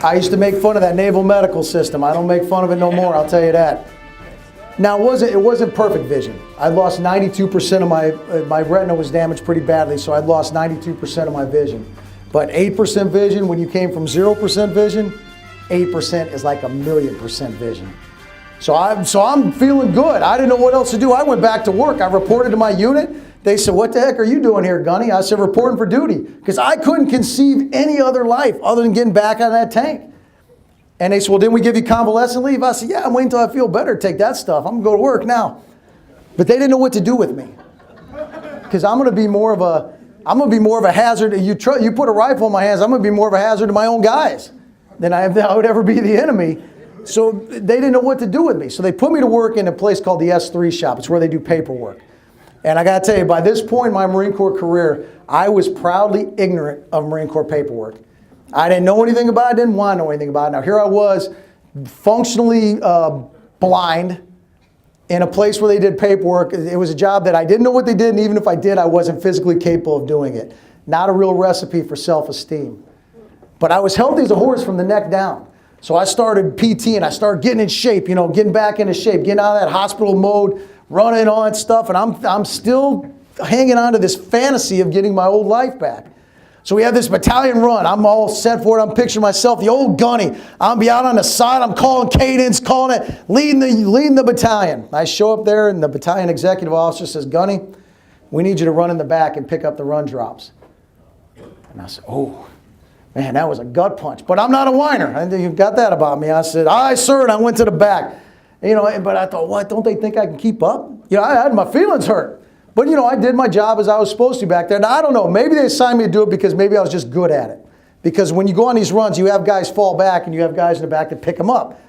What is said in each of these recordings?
I used to make fun of that naval medical system. I don't make fun of it no more, I'll tell you that. Now, it wasn't perfect vision. I lost 92% of my retina was damaged pretty badly, so I lost 92% of my vision. But 8% vision, when you came from 0% vision, 8% is like 1,000,000% vision. So I'm feeling good. I didn't know what else to do. I went back to work. I reported to my unit. They said, "What the heck are you doing here, Gunny?" I said, "Reporting for duty," because I couldn't conceive any other life other than getting back out of that tank. And they said, "Well, didn't we give you convalescent leave?" I said, "Yeah, I'm waiting until I feel better to take that stuff. I'm going to go to work now." But they didn't know what to do with me, because I'm going to be more of a hazard. You put a rifle in my hands, I'm going to be more of a hazard to my own guys than I would ever be the enemy. So they didn't know what to do with me. So they put me to work in a place called the S3 shop. It's where they do paperwork. And I got to tell you, by this point in my Marine Corps career, I was proudly ignorant of Marine Corps paperwork. I didn't know anything about it, didn't want to know anything about it. Now here I was, functionally blind, in a place where they did paperwork. It was a job that I didn't know what they did, and even if I did, I wasn't physically capable of doing it. Not a real recipe for self-esteem. But I was healthy as a horse from the neck down. So I started PT, and I started getting in shape, getting back into shape, getting out of that hospital mode, running on stuff, and I'm still hanging on to this fantasy of getting my old life back. So we have this battalion run. I'm all set for it. I'm picturing myself, the old Gunny. I'll be out on the side. I'm calling cadence, calling it, leading the battalion. I show up there, and the battalion executive officer says, "Gunny, we need you to run in the back and pick up the run drops." And I said, "Oh, man, that was a gut punch." But I'm not a whiner. I think you got that about me. I said, "Aye, sir," and I went to the back. But I thought, what, don't they think I can keep up? I had my feelings hurt. But, I did my job as I was supposed to back there. Now, I don't know. Maybe they assigned me to do it because maybe I was just good at it. Because when you go on these runs, you have guys fall back and you have guys in the back that pick them up.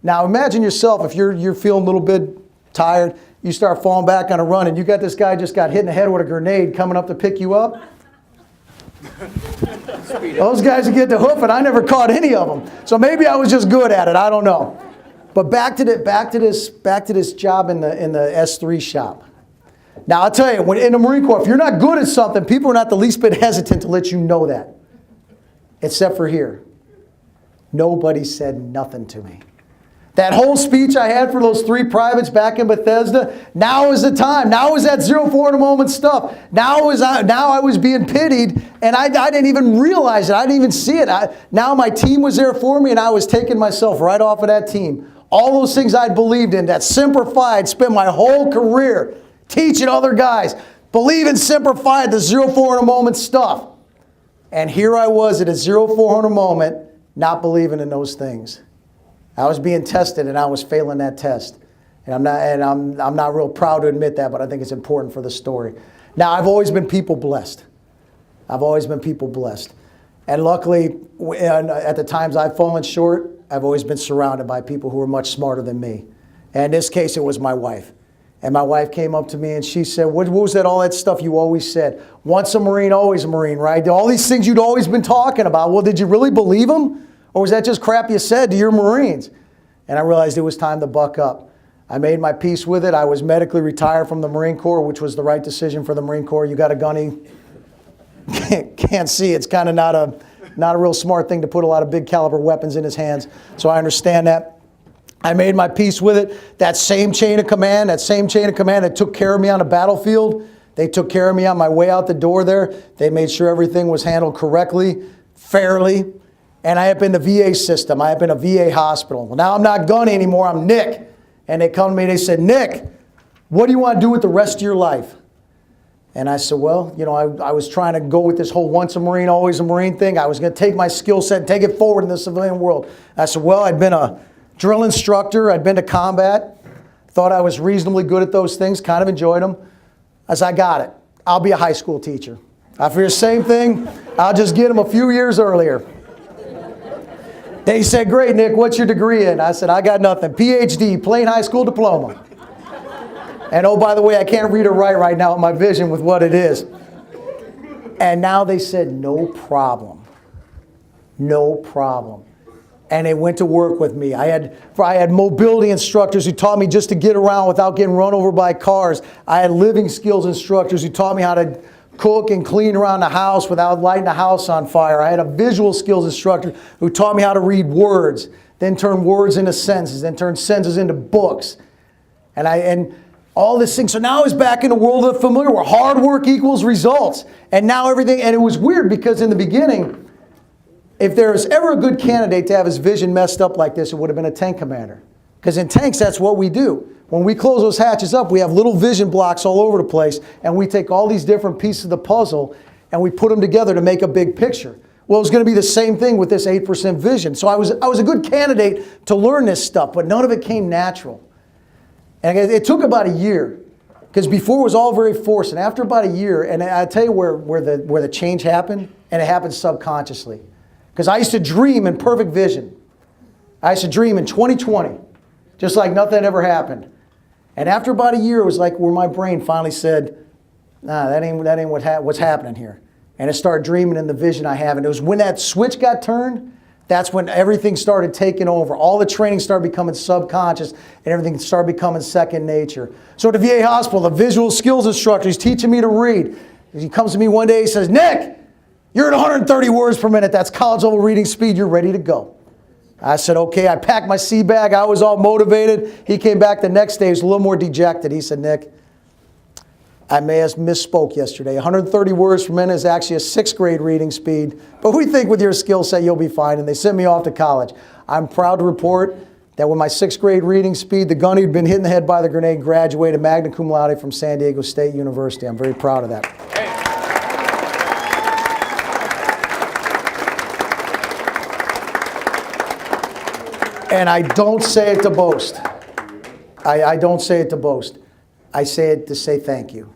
Now, imagine yourself, if you're feeling a little bit tired, you start falling back on a run, and you got this guy just got hit in the head with a grenade coming up to pick you up. Those guys would get the hoof, and I never caught any of them. So maybe I was just good at it. I don't know. But back to this job in the S3 shop. Now I'll tell you, when in the Marine Corps, if you're not good at something, people are not the least bit hesitant to let you know that. Except for here. Nobody said nothing to me. That whole speech I had for those 3 privates back in Bethesda, now is the time. Now is that 0-4 moment stuff. Now I was being pitied, and I didn't even realize it. I didn't even see it. Now my team was there for me, and I was taking myself right off of that team. All those things I'd believed in, that Semper Fi, I'd spent my whole career teaching other guys, believe in Semper Fi, the 0-4 moment stuff. And here I was at a 0-4 moment, not believing in those things. I was being tested, and I was failing that test. And I'm not real proud to admit that, but I think it's important for the story. Now, I've always been people blessed. I've always been people blessed. And luckily, at the times I've fallen short, I've always been surrounded by people who are much smarter than me. And in this case, it was my wife. And my wife came up to me and she said, what was that, all that stuff you always said? Once a Marine, always a Marine, right? All these things you'd always been talking about. Well, did you really believe them? Or was that just crap you said to your Marines? And I realized it was time to buck up. I made my peace with it. I was medically retired from the Marine Corps, which was the right decision for the Marine Corps. You got a Gunny, can't see. It's kind of not a real smart thing to put a lot of big caliber weapons in his hands. So I understand that. I made my peace with it. That same chain of command that took care of me on the battlefield, they took care of me on my way out the door there. They made sure everything was handled correctly, fairly. And I up in the VA system. I up in a VA hospital. Well, now I'm not Gunny anymore, I'm Nick. And they come to me and they said, Nick, what do you want to do with the rest of your life? And I said, well, I was trying to go with this whole once a Marine, always a Marine thing. I was going to take my skill set and take it forward in the civilian world. I said, well, I'd been a drill instructor. I'd been to combat. Thought I was reasonably good at those things. Kind of enjoyed them. I said, I got it. I'll be a high school teacher. I figured the same thing. I'll just get them a few years earlier. They said, great, Nick, what's your degree in? I said, I got nothing. PhD, plain high school diploma. And oh, by the way, I can't read or write right now with my vision with what it is. And now they said, no problem. No problem. And they went to work with me. I had mobility instructors who taught me just to get around without getting run over by cars. I had living skills instructors who taught me how to cook and clean around the house without lighting the house on fire. I had a visual skills instructor who taught me how to read words, then turn words into sentences, then turn sentences into books. And all this thing. So now I was back in the world of the familiar where hard work equals results. And now everything, and it was weird because in the beginning, if there was ever a good candidate to have his vision messed up like this, it would have been a tank commander. Because in tanks, that's what we do. When we close those hatches up, we have little vision blocks all over the place, and we take all these different pieces of the puzzle and we put them together to make a big picture. Well, it was going to be the same thing with this 8% vision. So I was a good candidate to learn this stuff, but none of it came natural. And it took about a year, because before it was all very forced. And after about a year, and I tell you where the change happened, and it happened subconsciously. Because I used to dream in perfect vision. I used to dream in 2020, just like nothing had ever happened. And after about a year, it was like where my brain finally said, nah, that ain't what's happening here. And it started dreaming in the vision I have. And it was when that switch got turned, that's when everything started taking over. All the training started becoming subconscious, and everything started becoming second nature. So at the VA hospital, the visual skills instructor, he's teaching me to read. He comes to me one day, he says, Nick, you're at 130 words per minute. That's college level reading speed. You're ready to go. I said, okay. I packed my sea bag. I was all motivated. He came back the next day. He was a little more dejected. He said, Nick, I may have misspoke yesterday. 130 words per minute is actually a 6th grade reading speed. But we think with your skill set, you'll be fine. And they sent me off to college. I'm proud to report that with my 6th grade reading speed, the Gunny who'd been hit in the head by the grenade graduated magna cum laude from San Diego State University. I'm very proud of that. And I don't say it to boast. I don't say it to boast. I say it to say thank you.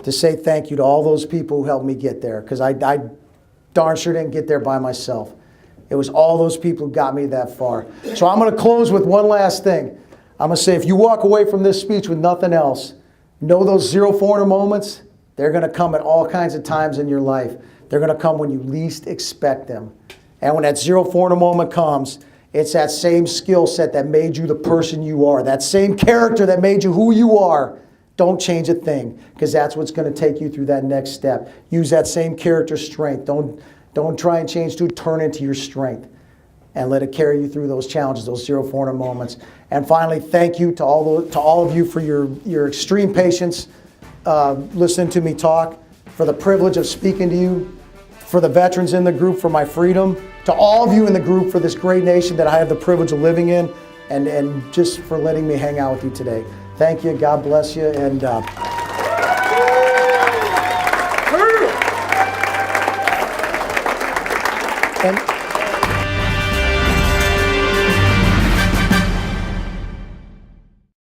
To say thank you to all those people who helped me get there. Because I darn sure didn't get there by myself. It was all those people who got me that far. So I'm going to close with one last thing. I'm going to say if you walk away from this speech with nothing else, know those 0-400 moments, they're going to come at all kinds of times in your life. They're going to come when you least expect them. And when that 0-400 moment comes, it's that same skill set that made you the person you are. That same character that made you who you are. Don't change a thing, because that's what's going to take you through that next step. Use that same character strength. Don't try and change to turn into your strength. And let it carry you through those challenges, those 0-400 moments. And finally, thank you to all of you for your extreme patience, listening to me talk, for the privilege of speaking to you, for the veterans in the group, for my freedom, to all of you in the group, for this great nation that I have the privilege of living in, and just for letting me hang out with you today. Thank you. God bless you. And